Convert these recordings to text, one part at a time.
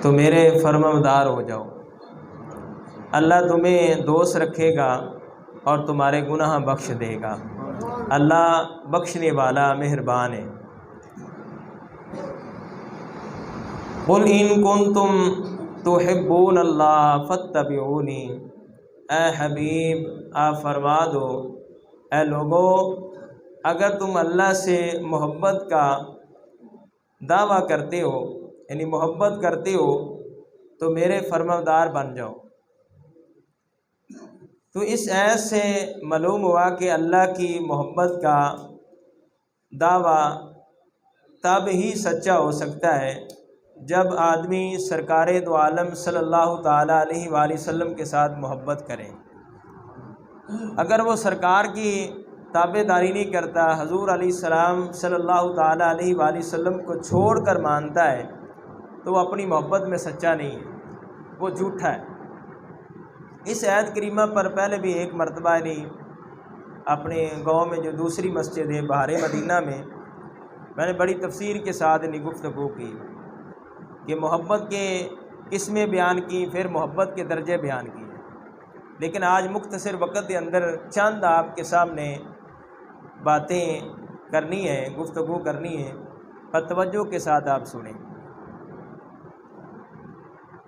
تو میرے فرمانبردار ہو جاؤ۔ اللہ تمہیں دوست رکھے گا اور تمہارے گناہ بخش دے گا۔ اللہ بخشنے والا مہربان ہے۔ قل ان کنتم تحبون اللہ فاتبعونی، اے حبیب آپ فرما دو اے لوگو، اگر تم اللہ سے محبت کا دعویٰ کرتے ہو، یعنی محبت کرتے ہو، تو میرے فرمانبردار بن جاؤ۔ تو اس آیت سے معلوم ہوا کہ اللہ کی محبت کا دعویٰ تب ہی سچا ہو سکتا ہے جب آدمی سرکار دو عالم صلی اللہ تعالیٰ علیہ وآلہ وسلم کے ساتھ محبت کرے۔ اگر وہ سرکار کی تابع داری نہیں کرتا، حضور علیہ السلام صلی اللہ تعالیٰ علیہ وآلہ وسلم کو چھوڑ کر مانتا ہے، تو وہ اپنی محبت میں سچا نہیں ہے، وہ جھوٹا ہے۔ اس آیت کریمہ پر پہلے بھی ایک مرتبہ نہیں اپنے گاؤں میں جو دوسری مسجد ہے بہار مدینہ میں نے بڑی تفصیل کے ساتھ گفتگو کی کہ محبت کے قسمیں بیان کی، پھر محبت کے درجے بیان کیے، لیکن آج مختصر وقت کے اندر چند آپ کے سامنے باتیں کرنی ہے، گفتگو کرنی ہے، پر توجہ کے ساتھ آپ سنیں۔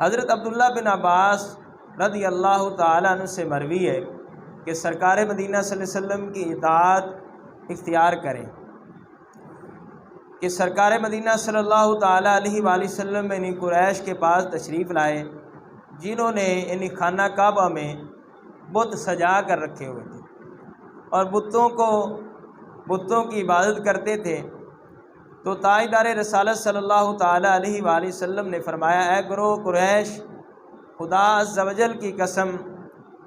حضرت عبداللہ بن عباس رضی اللہ تعالیٰ عنہ سے مروی ہے کہ سرکار مدینہ صلی اللہ علیہ وسلم کی اطاعت اختیار کریں، کہ سرکار مدینہ صلی اللہ تعالیٰ علیہ وآلہ وسلم یعنی قریش کے پاس تشریف لائے، جنہوں نے یعنی خانہ کعبہ میں بت سجا کر رکھے ہوئے تھے اور بتوں کی عبادت کرتے تھے۔ تو تاجدار رسالت صلی اللہ تعالیٰ علیہ وآلہ وسلم نے فرمایا، اے گروہ قریش، خدا عز و جل کی قسم،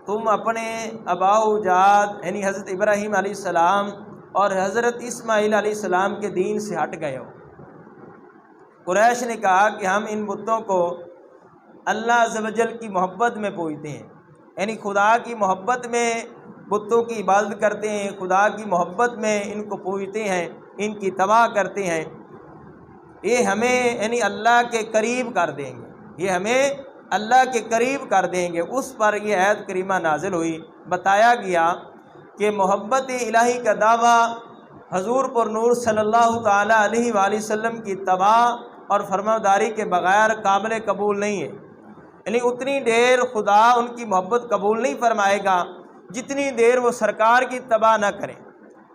تم اپنے آباء و اجداد یعنی حضرت ابراہیم علیہ السلام اور حضرت اسماعیل علیہ السلام کے دین سے ہٹ گئے ہو۔ قریش نے کہا کہ ہم ان بتوں کو اللہ عز و جل کی محبت میں پوجتے ہیں، یعنی خدا کی محبت میں بتوں کی عبادت کرتے ہیں، خدا کی محبت میں ان کو پوجتے ہیں، ان کی تباہ کرتے ہیں، یہ ہمیں یعنی اللہ کے قریب کر دیں گے، یہ ہمیں اللہ کے قریب کر دیں گے۔ اس پر یہ آیت کریمہ نازل ہوئی، بتایا گیا کہ محبت الہی کا دعویٰ حضور پر نور صلی اللہ تعالیٰ علیہ وآلہ وسلم کی تباہ اور فرمانبرداری کے بغیر قابل قبول نہیں ہے، یعنی اتنی دیر خدا ان کی محبت قبول نہیں فرمائے گا جتنی دیر وہ سرکار کی تباہ نہ کریں۔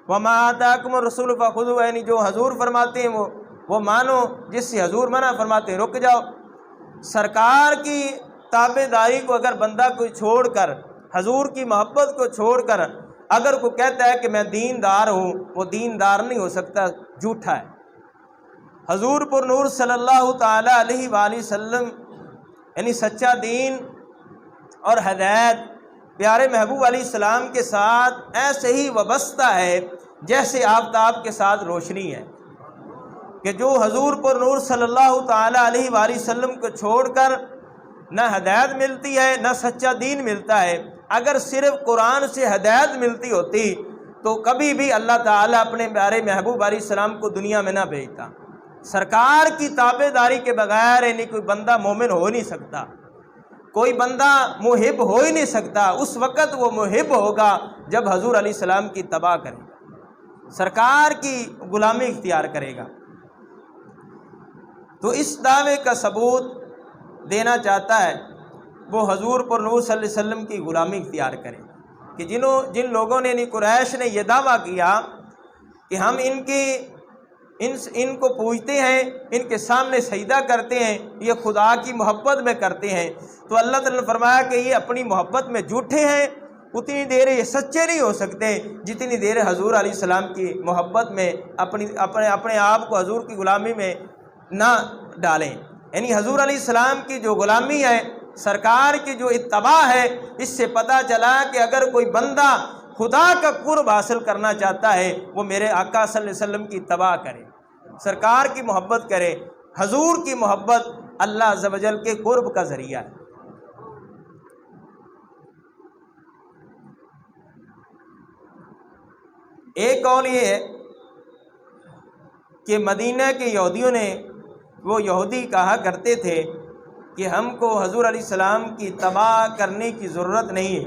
وَمَا آتَاكُمُ الرَّسُولُ فَخُذُوهُ، یعنی جو حضور فرماتے ہیں وہ مانو، جس سے حضور منع فرماتے ہیں رک جاؤ۔ سرکار کی تابع داری کو اگر بندہ کوئی چھوڑ کر، حضور کی محبت کو چھوڑ کر اگر کوئی کہتا ہے کہ میں دیندار ہوں، وہ دیندار نہیں ہو سکتا، جھوٹا ہے۔ حضور پر نور صلی اللہ تعالیٰ علیہ وآلہ وسلم یعنی سچا دین اور ہدایت پیارے محبوب علیہ السلام کے ساتھ ایسے ہی وابستہ ہے جیسے آفتاب کے ساتھ روشنی ہے، کہ جو حضور پر نور صلی اللہ تعالیٰ علیہ وآلہ وسلم کو چھوڑ کر نہ ہدایت ملتی ہے نہ سچا دین ملتا ہے۔ اگر صرف قرآن سے ہدایت ملتی ہوتی تو کبھی بھی اللہ تعالیٰ اپنے پیارے محبوب علیہ السلام کو دنیا میں نہ بھیجتا۔ سرکار کی تابع داری کے بغیر یعنی کوئی بندہ مومن ہو نہیں سکتا، کوئی بندہ محب ہو ہی نہیں سکتا۔ اس وقت وہ محب ہوگا جب حضور علیہ السلام کی تباہ کرے گا، سرکار کی غلامی اختیار کرے گا۔ تو اس دعوے کا ثبوت دینا چاہتا ہے وہ حضور پر نور صلی اللہ علیہ وسلم کی غلامی اختیار کرے، کہ جن لوگوں نے یعنی قریش نے یہ دعویٰ کیا کہ ہم ان کو پوجتے ہیں، ان کے سامنے سجدہ کرتے ہیں، یہ خدا کی محبت میں کرتے ہیں، تو اللہ تعالیٰ نے فرمایا کہ یہ اپنی محبت میں جھوٹے ہیں، اتنی دیر یہ سچے نہیں ہو سکتے جتنی دیر حضور علیہ السلام کی محبت میں اپنے آپ کو حضور کی غلامی میں نہ ڈالیں۔ یعنی حضور علیہ السلام کی جو غلامی ہے، سرکار کی جو اتباع ہے، اس سے پتہ چلا کہ اگر کوئی بندہ خدا کا قرب حاصل کرنا چاہتا ہے وہ میرے آقا صلی اللہ علیہ وسلم کی اتباع کرے، سرکار کی محبت کرے۔ حضور کی محبت اللہ عز و جل کے قرب کا ذریعہ ہے۔ ایک قول یہ ہے کہ مدینہ کے یہودیوں نے، وہ یہودی کہا کرتے تھے کہ ہم کو حضور علیہ السلام کی تباہ کرنے کی ضرورت نہیں ہے،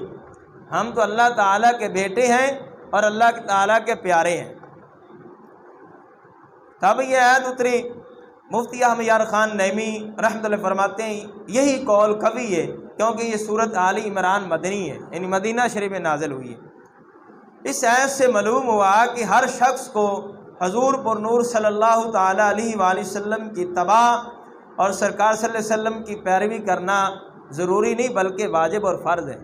ہم تو اللہ تعالیٰ کے بیٹے ہیں اور اللہ تعالیٰ کے پیارے ہیں۔ تب یہ آیت اتری۔ مفتی احمد یار خان نعیمی رحمۃ اللہ فرماتے ہیں یہی قول قوی ہے، کیونکہ یہ سورۃ آل عمران مدنی ہے، یعنی مدینہ شریف میں نازل ہوئی ہے۔ اس آیت سے معلوم ہوا کہ ہر شخص کو حضور پر نور صلی اللہ تعالیٰ علیہ وآلہ وسلم کی تباہ اور سرکار صلی اللہ علیہ وسلم کی پیروی کرنا ضروری نہیں بلکہ واجب اور فرض ہے،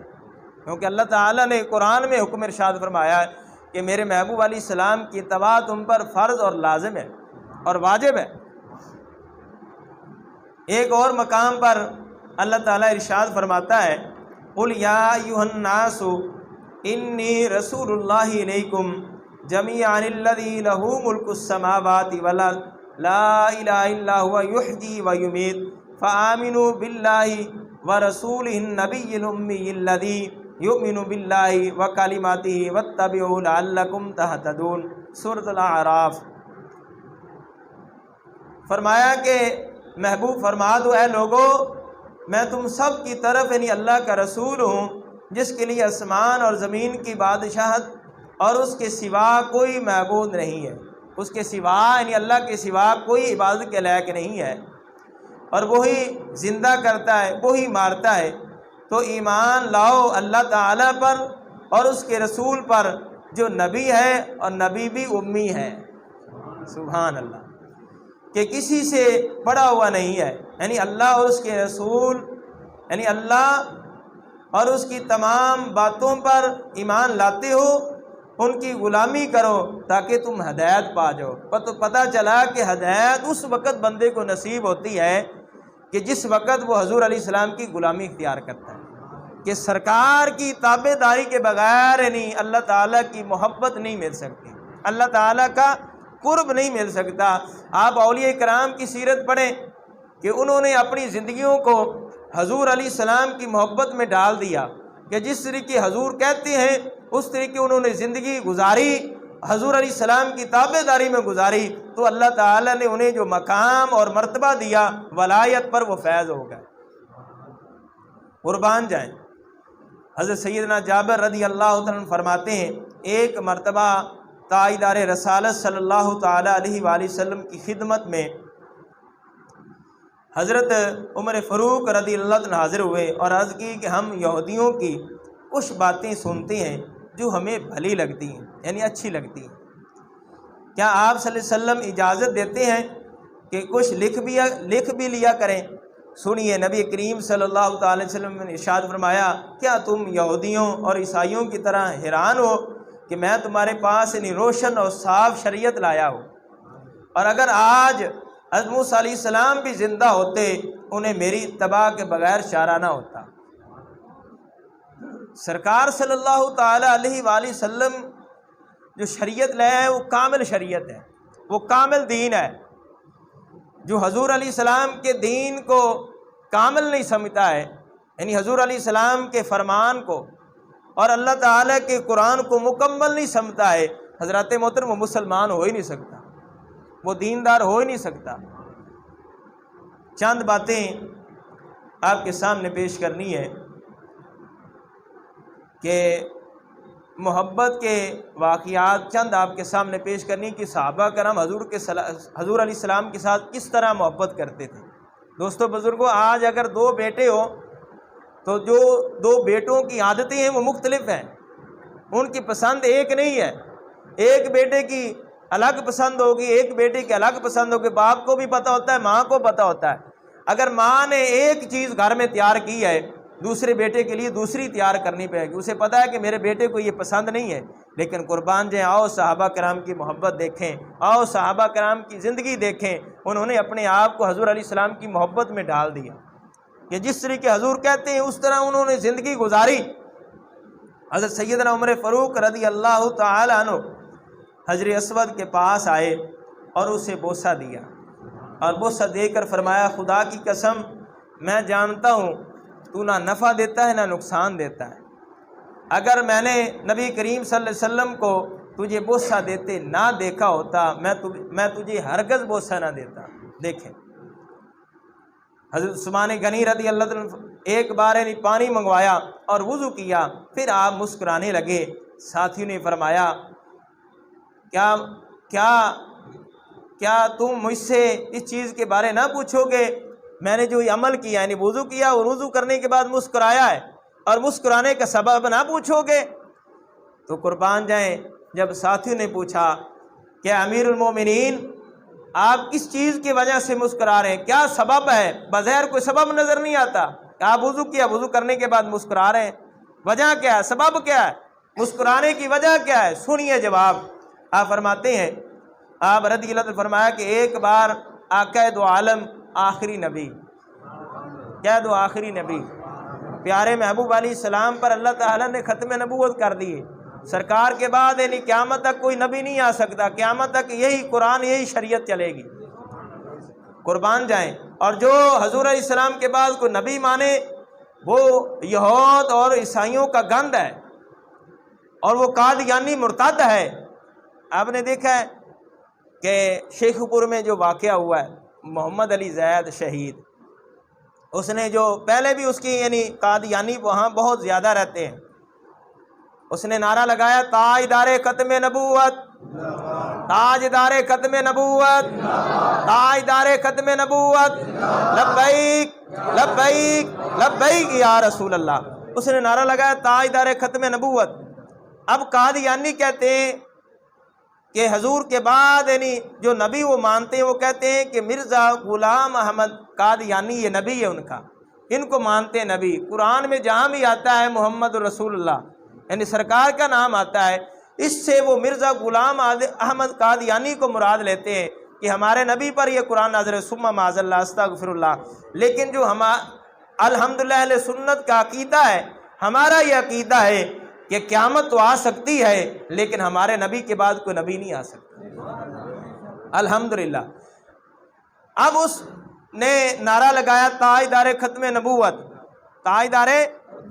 کیونکہ اللہ تعالیٰ نے قرآن میں حکم ارشاد فرمایا ہے کہ میرے محبوب علیہ السلام کی اتباع تم پر فرض اور لازم ہے اور واجب ہے۔ ایک اور مقام پر اللہ تعالیٰ ارشاد فرماتا ہے قُلْ يَا أَيُّهَا النَّاسُ إِنِّي رَسُولُ اللَّهِ إِلَيْكُمْ جَمِيعًا الَّذِي لَهُ مُلْكُ السَّمَاوَاتِ وَالْأَرْضِ لَا إِلَهَ إِلَّا هُوَ يُحْيِي وَيُمِيتُ فَآمِنُوا بِاللَّهِ وَرَسُولِهِ النَّبِيِّ الْأُمِّيِّ الَّذِي يُؤْمِنُ بِاللَّهِ وَكَلِمَاتِهِ وَاتَّبِعُوهُ لَعَلَّكُمْ تَهْتَدُونَ۔ سورۃ الاعراف۔ فرمایا کہ محبوب فرما دو اے لوگو میں تم سب کی طرف یعنی اللہ کا رسول ہوں، جس کے لیے آسمان اور زمین کی بادشاہت اور اس کے سوا کوئی معبود نہیں ہے، اس کے سوا یعنی اللہ کے سوا کوئی عبادت کے لائق نہیں ہے، اور وہی زندہ کرتا ہے وہی مارتا ہے، تو ایمان لاؤ اللہ تعالیٰ پر اور اس کے رسول پر جو نبی ہے اور نبی بھی امی ہے۔ سبحان اللہ، کہ کسی سے بڑا ہوا نہیں ہے، یعنی اللہ اور اس کے رسول یعنی اللہ اور اس کی تمام باتوں پر ایمان لاتے ہو، ان کی غلامی کرو تاکہ تم ہدایت پا جاؤ۔ پتہ چلا کہ ہدایت اس وقت بندے کو نصیب ہوتی ہے کہ جس وقت وہ حضور علیہ السلام کی غلامی اختیار کرتا ہے، کہ سرکار کی تابع داری کے بغیر یعنی اللہ تعالیٰ کی محبت نہیں مل سکتی، اللہ تعالیٰ کا قرب نہیں مل سکتا۔ آپ اولیاء کرام کی سیرت پڑھیں کہ انہوں نے اپنی زندگیوں کو حضور علیہ السلام کی محبت میں ڈال دیا، کہ جس طریقے حضور کہتے ہیں اس طریقے انہوں نے زندگی گزاری، حضور علیہ السلام کی تابع داری میں گزاری، تو اللہ تعالیٰ نے انہیں جو مقام اور مرتبہ دیا ولایت پر وہ فیض ہو گئے۔ قربان جائیں۔ حضرت سیدنا جابر رضی اللہ عنہ فرماتے ہیں ایک مرتبہ تاجدار رسالت صلی اللہ تعالیٰ علیہ وآلہ وسلم کی خدمت میں حضرت عمر فاروق رضی اللہ عنہ حاضر ہوئے اور عرض کی کہ ہم یہودیوں کی کچھ باتیں سنتے ہیں جو ہمیں بھلی لگتی ہیں یعنی اچھی لگتی ہیں، کیا آپ صلی اللہ علیہ وسلم اجازت دیتے ہیں کہ کچھ لکھ بھی لیا کریں؟ سنیے نبی کریم صلی اللہ تعالی علیہ وسلم نے ارشاد فرمایا کیا تم یہودیوں اور عیسائیوں کی طرح حیران ہو کہ میں تمہارے پاس یعنی روشن اور صاف شریعت لایا ہوں، اور اگر آج حضرت موسیٰ علیہ السلام بھی زندہ ہوتے انہیں میری اتباع کے بغیر چارہ نہ ہوتا۔ سرکار صلی اللہ تعالی علیہ وآلہ وسلم جو شریعت لائے ہے وہ کامل شریعت ہے، وہ کامل دین ہے۔ جو حضور علیہ السلام کے دین کو کامل نہیں سمجھتا ہے، یعنی حضور علیہ السلام کے فرمان کو اور اللہ تعالیٰ کے قرآن کو مکمل نہیں سمجھتا ہے، حضرات محترم وہ مسلمان ہو ہی نہیں سکتا، وہ دیندار ہو ہی نہیں سکتا۔ چند باتیں آپ کے سامنے پیش کرنی ہے کہ محبت کے واقعات چند آپ کے سامنے پیش کرنی کہ صحابہ کرام حضور علیہ السلام کے ساتھ کس طرح محبت کرتے تھے۔ دوستو بزرگوں، آج اگر دو بیٹے ہو تو جو دو بیٹوں کی عادتیں ہیں وہ مختلف ہیں، ان کی پسند ایک نہیں ہے، ایک بیٹے کی الگ پسند ہوگی، ایک بیٹے کی الگ پسند ہوگی، باپ کو بھی پتہ ہوتا ہے، ماں کو پتہ ہوتا ہے۔ اگر ماں نے ایک چیز گھر میں تیار کی ہے دوسرے بیٹے کے لیے دوسری تیار کرنی پڑے گی، اسے پتہ ہے کہ میرے بیٹے کو یہ پسند نہیں ہے۔ لیکن قربان جائیں، آؤ صحابہ کرام کی محبت دیکھیں، آؤ صحابہ کرام کی زندگی دیکھیں، انہوں نے اپنے آپ کو حضور علیہ السلام کی محبت میں ڈال دیا کہ جس طریقے حضور کہتے ہیں اس طرح انہوں نے زندگی گزاری۔ حضرت سیدنا عمر فاروق رضی اللہ تعالی عنہ حجر اسود کے پاس آئے اور اسے بوسہ دیا، اور بوسہ دے کر فرمایا خدا کی قسم میں جانتا ہوں تو نہ نفع دیتا ہے نہ نقصان دیتا ہے، اگر میں نے نبی کریم صلی اللہ علیہ وسلم کو تجھے بوسہ دیتے نہ دیکھا ہوتا میں تجھے ہرگز بوسہ نہ دیتا۔ دیکھیں حضرت عثمان غنی رضی اللہ عنہ ایک بار یعنی پانی منگوایا اور وضو کیا، پھر آپ مسکرانے لگے۔ ساتھیوں نے فرمایا کیا کیا کیا تم مجھ سے اس چیز کے بارے نہ پوچھو گے؟ میں نے جو یہ عمل کیا یعنی وضو کیا اور وضو کرنے کے بعد مسکرایا ہے، اور مسکرانے کا سبب نہ پوچھو گے؟ تو قربان جائیں جب ساتھیوں نے پوچھا کہ امیر المومنین آپ کس چیز کی وجہ سے مسکرا رہے ہیں، کیا سبب ہے؟ بظاہر کوئی سبب نظر نہیں آتا، آپ وضو کیا، وضو کرنے کے بعد مسکرا رہے ہیں، وجہ کیا ہے، سبب کیا ہے، مسکرانے کی وجہ کیا ہے؟ سنیے جواب۔ آپ فرماتے ہیں، آپ رضی اللہ عنہ فرمایا کہ ایک بار آقا دو عالم آخری نبی، کیا دو آخری نبی پیارے محبوب علیہ السلام پر اللہ تعالیٰ نے ختم نبوت کر دیے، سرکار کے بعد یعنی قیامت تک کوئی نبی نہیں آ سکتا، قیامت تک یہی قرآن یہی شریعت چلے گی، قربان جائیں۔ اور جو حضور علیہ السلام کے بعد کوئی نبی مانے وہ یہود اور عیسائیوں کا گند ہے، اور وہ قادیانی مرتد ہے۔ آپ نے دیکھا ہے کہ شیخ پور میں جو واقعہ ہوا ہے، محمد علی زید شہید، اس نے جو پہلے بھی اس کی یعنی قادیانی وہاں بہت زیادہ رہتے ہیں، اس نے نعرہ لگایا تاجدار ختم نبوت، تاجدار ختم نبوت، تاجدار ختم نبوت، لبیک لبیک لبیک یا رسول اللہ، اس نے نعرہ لگایا تاجدار ختم نبوت۔ اب قادیانی کہتے ہیں کہ حضور کے بعد یعنی جو نبی وہ مانتے ہیں، وہ کہتے ہیں کہ مرزا غلام احمد قادیانی یہ نبی ہے ان کا، ان کو مانتے ہیں نبی۔ قرآن میں جہاں بھی آتا ہے محمد رسول اللہ یعنی سرکار کا نام آتا ہے، اس سے وہ مرزا غلام احمد قادیانی کو مراد لیتے ہیں کہ ہمارے نبی پر یہ قرآن نازل ہے، ثم معاذ اللہ استغفر اللہ۔ لیکن جو الحمدللہ اہل سنت کا عقیدہ ہے، ہمارا یہ عقیدہ ہے کہ قیامت تو آ سکتی ہے لیکن ہمارے نبی کے بعد کوئی نبی نہیں آ سکتا، الحمدللہ۔ اب اس نے نعرہ لگایا تاجدار ختم نبوت، تاجدار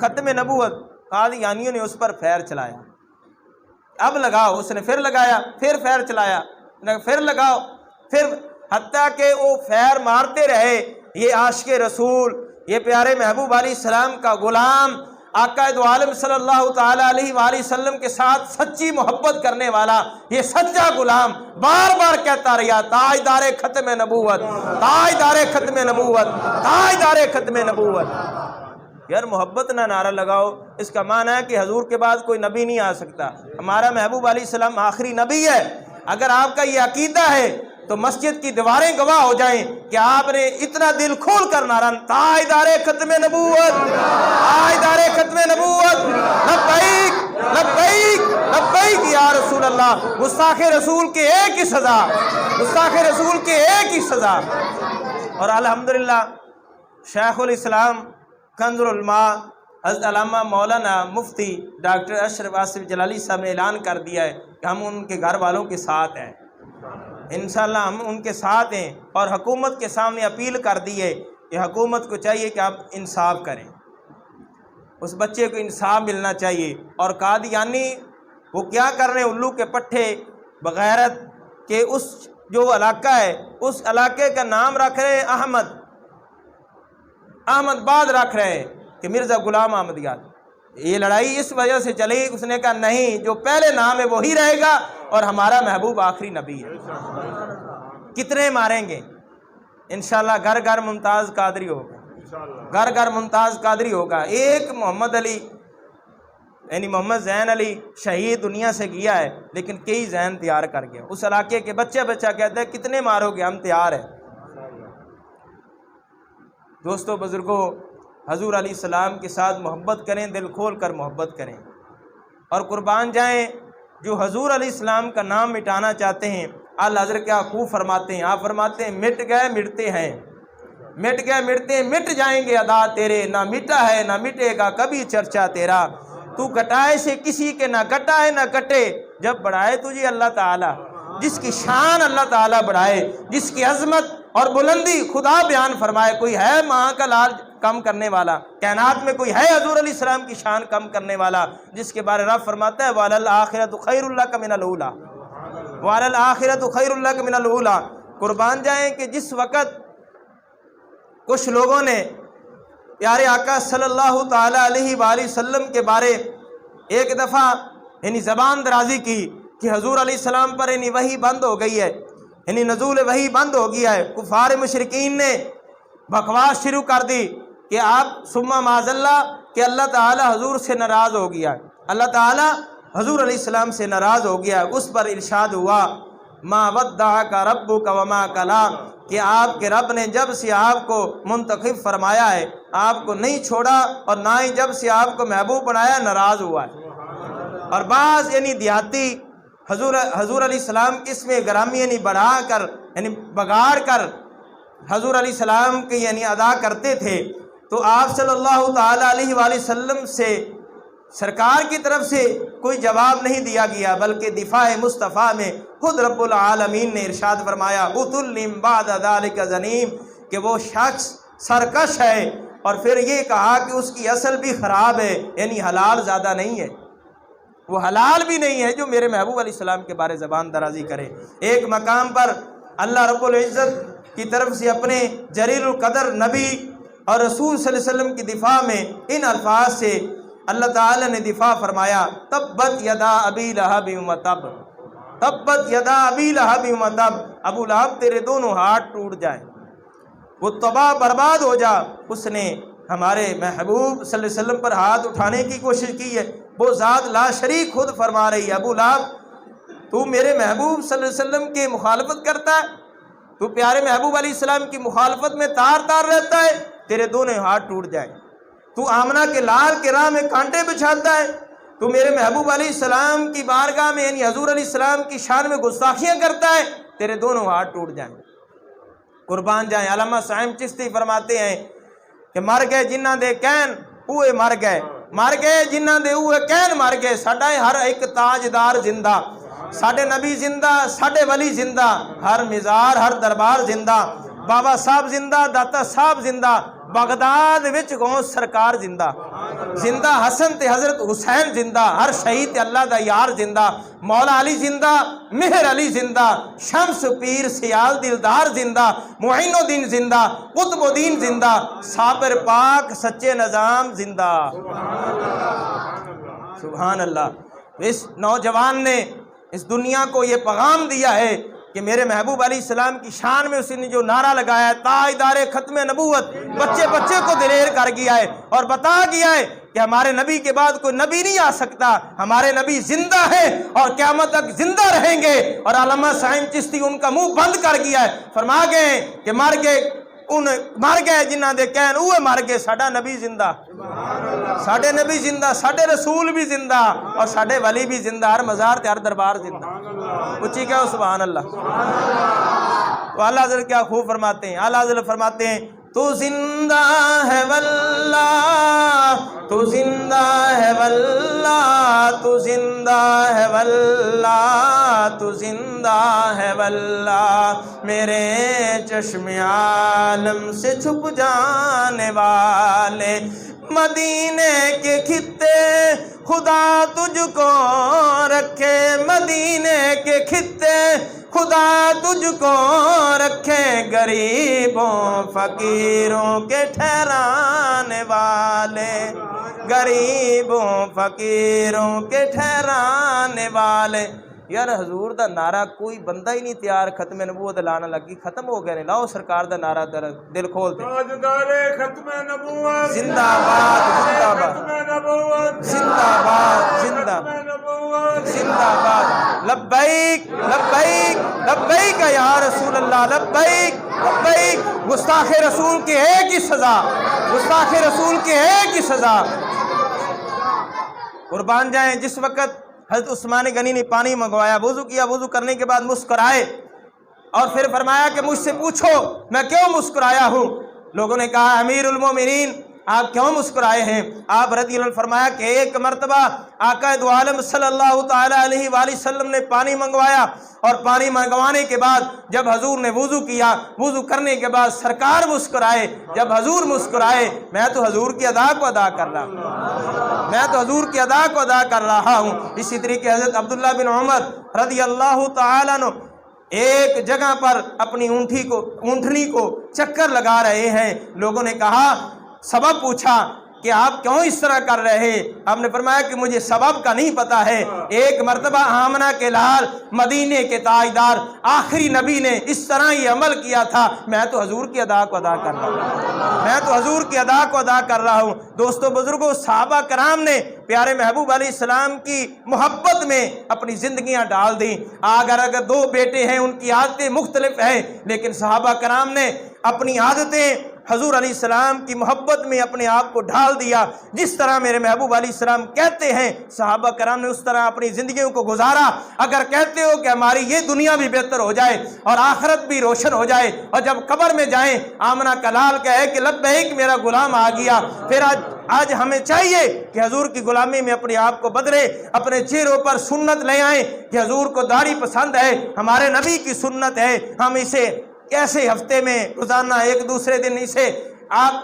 ختم نبوت، قادیانیوں نے اس پر فیر چلایا، اب لگاؤ، اس نے پھر لگایا، پھر فیر چلایا، پھر لگاؤ، پھر حتیٰ کہ وہ فیر مارتے رہے۔ یہ عاشق رسول، یہ پیارے محبوب علیہ السلام کا غلام، آقا دو عالم صلی اللہ تعالیٰ علیہ وآلہ وسلم کے ساتھ سچی محبت کرنے والا یہ سچا غلام بار بار کہتا رہا تاجدار ختم نبوت، تاجدار ختم نبوت، تاجدار ختم نبوت۔ یار محبت نہ نعرہ لگاؤ، اس کا معنی ہے کہ حضور کے بعد کوئی نبی نہیں آ سکتا، ہمارا محبوب علیہ السلام آخری نبی ہے۔ اگر آپ کا یہ عقیدہ ہے تو مسجد کی دیواریں گواہ ہو جائیں کہ آپ نے اتنا دل کھول کر نعرہ تاجدار ختم نبوت، تاجدار ختم نبوت، لبیک لبیک لبیک یا رسول اللہ۔ گستاخ رسول کے ایک ہی سزا، گستاخ رسول کے ایک ہی سزا۔ اور الحمدللہ شیخ الاسلام کنز العلماء حضرت علامہ مولانا مفتی ڈاکٹر اشرف آصف جلالی صاحب نے اعلان کر دیا ہے کہ ہم ان کے گھر والوں کے ساتھ ہیں، انشاءاللہ ہم ان کے ساتھ ہیں، اور حکومت کے سامنے اپیل کر دی ہے کہ حکومت کو چاہیے کہ آپ انصاف کریں، اس بچے کو انصاف ملنا چاہیے۔ اور قادیانی وہ کیا کر رہے ہیں، الو کے پٹھے بغیرت کہ اس جو علاقہ ہے اس علاقے کا نام رکھ رہے ہیں احمد باد رکھ رہے ہیں کہ مرزا غلام احمد یاد۔ یہ لڑائی اس وجہ سے چلی، اس نے کہا نہیں، جو پہلے نام ہے وہی رہے گا اور ہمارا محبوب آخری نبی ہے۔ کتنے ماریں گے؟ انشاءاللہ گھر گھر ممتاز قادری ہوگا، گھر گھر ممتاز قادری ہوگا۔ ایک محمد علی یعنی محمد زین علی شہید دنیا سے گیا ہے لیکن کئی زین تیار کر گیا، اس علاقے کے بچہ کہتا ہے کتنے مارو گے، ہم تیار ہیں۔ دوستو بزرگوں، حضور علیہ السلام کے ساتھ محبت کریں، دل کھول کر محبت کریں، اور قربان جائیں جو حضور علیہ السلام کا نام مٹانا چاہتے ہیں۔ اعلیٰ حضرت کیا خوب فرماتے ہیں، آپ فرماتے ہیں مٹ گئے مٹتے ہیں، مٹ گئے مٹتے ہیں، مٹ جائیں گے ادا تیرے، نہ مٹا ہے نہ مٹے گا کبھی چرچا تیرا، تو گٹائے سے کسی کے نہ گٹا ہے نہ گٹے، جب بڑھائے تجھے اللہ تعالیٰ، جس کی شان اللہ تعالیٰ بڑھائے، جس کی عظمت اور بلندی خدا بیان فرمائے۔ کوئی ہے ماں کا لال کم کرنے والا؟ کائنات میں کوئی ہے حضور علیہ السلام کی شان کم کرنے والا؟ جس کے بارے رب فرماتا ہے وَعَلَى الْآخِرَةُ خَيْرٌ لَكَ مِنَ الْأُولَىٰ، وَعَلَى الْآخِرَةُ خَيْرٌ لَكَ مِنَ الْأُولَىٰ۔ قربان جائیں کہ جس وقت کچھ لوگوں نے پیارے آقا صلی اللہ تعالیٰ علیہ وآلہ وسلم کے بارے ایک دفعہ زبان درازی کی کہ حضور علیہ السلام پر وحی بند ہو گئی ہے، نزول وحی بند ہو گیا ہے۔ کفار مشرکین نے بکواس شروع کر دی کہ آپ ثم معاذ اللہ کہ اللہ تعالیٰ حضور سے ناراض ہو گیا ہے، اللہ تعالیٰ حضور علیہ السلام سے ناراض ہو گیا ہے۔ اس پر ارشاد ہوا ما ودعک ربک وما قلی، کہ آپ کے رب نے جب سے آپ کو منتخب فرمایا ہے آپ کو نہیں چھوڑا، اور نہ ہی جب سے آپ کو محبوب بنایا ناراض ہوا ہے۔ اور بعض دیہاتی حضور علیہ السلام کی اس میں گرامی بڑھا کر بگاڑ کر حضور علیہ السلام کی ادا کرتے تھے، تو آپ صلی اللہ تعالیٰ علیہ وآلہ وسلم سے سرکار کی طرف سے کوئی جواب نہیں دیا گیا، بلکہ دفاع مصطفیٰ میں خود رب العالمین نے ارشاد فرمایا عُتُلٍّ بَعْدَ ذَلِكَ زَنِيمٍ، کہ وہ شخص سرکش ہے، اور پھر یہ کہا کہ اس کی اصل بھی خراب ہے، حلال زیادہ نہیں ہے، وہ حلال بھی نہیں ہے جو میرے محبوب علیہ السلام کے بارے زبان درازی کرے۔ ایک مقام پر اللہ رب العزت کی طرف سے اپنے جلیل القدر نبی اور رسول صلی اللہ علیہ وسلم کی دفاع میں ان الفاظ سے اللہ تعالی نے دفاع فرمایا تبت یدا ابی لہب وتب، تبت یدا ابی لہب وتب، ابو لہب تیرے دونوں ہاتھ ٹوٹ جائیں، وہ تباہ برباد ہو جا۔ اس نے ہمارے محبوب صلی اللہ علیہ وسلم پر ہاتھ اٹھانے کی کوشش کی ہے، وہ ذات لا شریک خود فرما رہی ہے ابو لہب تو میرے محبوب صلی اللہ علیہ وسلم کی مخالفت کرتا ہے، تو پیارے محبوب علیہ السلام کی مخالفت میں تار تار رہتا ہے، تیرے دونوں ہاتھ ٹوٹ جائیں۔ تو آمنہ کے لال کے راہ میں کانٹے بچھاتا ہے، تو میرے محبوب علیہ السلام کی بارگاہ میں حضور علیہ السلام کی شان میں گستاخیاں کرتا ہے، تیرے دونوں ہاتھ ٹوٹ جائیں۔ قربان جائیں، علامہ صاحب چشتی فرماتے ہیں کہ مر گئے جنہ دے کین اوے مر گئے، مر گئے جنہ دے اوے کین مر گئے، ساڈا ہر ایک تاجدار زندہ، ساڈے نبی زندہ، ساڈے ولی زندہ، ہر مزار ہر دربار زندہ، بابا صاحب زندہ، داتا صاحب زندہ، بغداد وچ غوث سرکار زندہ، زندہ حسن تے حضرت حسین زندہ، ہر شہید تے اللہ دا یار زندہ، مولا علی زندہ، مہر علی زندہ، شمس پیر سیال دلدار زندہ، معین الدین زندہ، قطب الدین زندہ، صابر پاک سچے نظام زندہ۔ سبحان اللہ۔ اس نوجوان نے اس دنیا کو یہ پیغام دیا ہے کہ میرے محبوب علیہ السلام کی شان میں اس نے جو نعرہ لگایا ہے تاجدار ختم نبوت، بچے بچے کو دلیر کر گیا ہے اور بتا گیا ہے کہ ہمارے نبی کے بعد کوئی نبی نہیں آ سکتا، ہمارے نبی زندہ ہیں اور قیامت تک زندہ رہیں گے۔ اور علامہ صاحب چشتی ان کا منہ بند کر گیا ہے، فرما گئے کہ مر گئے جنہ دے کہن اوے مر گئے، ساڈا نبی زندہ، ساڈے نبی زندہ، ساڈے رسول بھی زندہ، اور ساڈے ولی بھی زندہ، ہر مزار تے ہر دربار زندہ۔ اچھی کہو سبحان اللہ۔ تو اعلیٰ حضرت کیا خوب فرماتے ہیں، اعلیٰ حضرت فرماتے ہیں تو زندہ ہے واللہ، تو زندہ ہے واللہ، تو زندہ ہے واللہ، تو زندہ ہے واللہ، میرے چشم عالم سے چھپ جانے والے، مدینے کے خطے خدا تجھ کو رکھے، مدینے کے خطے خدا تجھ کو رکھے، غریبوں فقیروں کے ٹھہرانے والے، غریبوں فقیروں کے ٹھہرانے والے۔ یار حضور دا نعرہ کوئی بندہ ہی نہیں تیار ختم نبوت لانا لگی، ختم ہو گیا نہیں، لاؤ سرکار دا نعرہ دل کھول دے، تاجدار ختم نبوت زندہ باد، زندہ باد، زندہ باد، زندہ زندہ باد، لبیک لبیک لبیک یا رسول اللہ، لبیک لبیک۔ گستاخ رسول کی ایک ہی سزا، گستاخ رسول کی ایک ہی سزا۔ قربان جائیں، جس وقت حضرت عثمان غنی نے پانی منگوایا، وضو کیا، وضو کرنے کے بعد مسکرائے اور پھر فرمایا کہ مجھ سے پوچھو میں کیوں مسکرایا ہوں۔ لوگوں نے کہا امیر المومنین آپ کیوں مسکرائے ہیں؟ آپ رضی اللہ عنہ فرمایا کہ ایک مرتبہ آقا دو عالم صلی اللہ تعالیٰ علیہ وآلہ وسلم نے پانی منگوایا، اور پانی منگوانے کے بعد جب حضور نے وضو کیا، وضو کرنے کے بعد سرکار مسکرائے۔ جب حضور مسکرائے میں تو حضور کی ادا کو ادا کر رہا ہوں، میں تو حضور کی ادا کو ادا کر رہا ہوں۔ اسی طریقے حضرت عبداللہ بن عمر رضی اللہ تعالیٰ عنہ ایک جگہ پر اپنی اونٹنی کو چکر لگا رہے ہیں۔ لوگوں نے کہا، سبب پوچھا کہ آپ کیوں اس طرح کر رہے ہیں؟ آپ نے فرمایا کہ مجھے سبب کا نہیں پتا ہے، ایک مرتبہ آمنہ کے لال مدینے کے تاجدار آخری نبی نے اس طرح یہ عمل کیا تھا، میں تو حضور کی ادا کو ادا کر رہا ہوں، دوستو بزرگوں، صحابہ کرام نے پیارے محبوب علیہ السلام کی محبت میں اپنی زندگیاں ڈال دیں۔ اگر دو بیٹے ہیں، ان کی عادتیں مختلف ہیں، لیکن صحابہ کرام نے اپنی عادتیں حضور علیہ السلام کی محبت میں اپنے آپ کو ڈھال دیا۔ جس طرح میرے محبوب علیہ السلام کہتے ہیں، صحابہ کرام نے اس طرح اپنی زندگیوں کو گزارا۔ اگر کہتے ہو کہ ہماری یہ دنیا بھی بہتر ہو جائے اور آخرت بھی روشن ہو جائے، اور جب قبر میں جائیں آمنہ کا لال کہے کہ لبیک میرا غلام آ گیا، پھر آج ہمیں چاہیے کہ حضور کی غلامی میں اپنے آپ کو بدلے، اپنے چہروں پر سنت لے آئیں کہ حضور کو داڑھی پسند ہے، ہمارے نبی کی سنت ہے، ہم اسے کیسے ہفتے میں روزانہ ایک دوسرے دن اسے آپ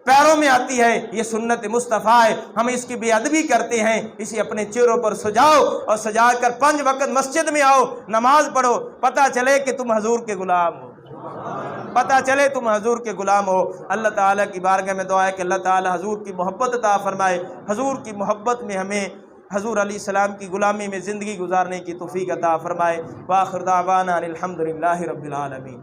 پیروں میں آتی ہے، یہ سنت مصطفیٰ ہے، ہم اس کی بے ادبی کرتے ہیں۔ اسے اپنے چہروں پر سجاؤ اور سجا کر 5 وقت مسجد میں آؤ، نماز پڑھو، پتہ چلے کہ تم حضور کے غلام ہو، اللہ تعالیٰ کی بارگاہ میں دعا ہے کہ اللہ تعالیٰ حضور کی محبت عطا فرمائے، حضور کی محبت میں ہمیں حضور علیہ السلام کی غلامی میں زندگی گزارنے کی توفیق عطا فرمائے۔ وآخر دعوانا الحمدللہ رب العالمین۔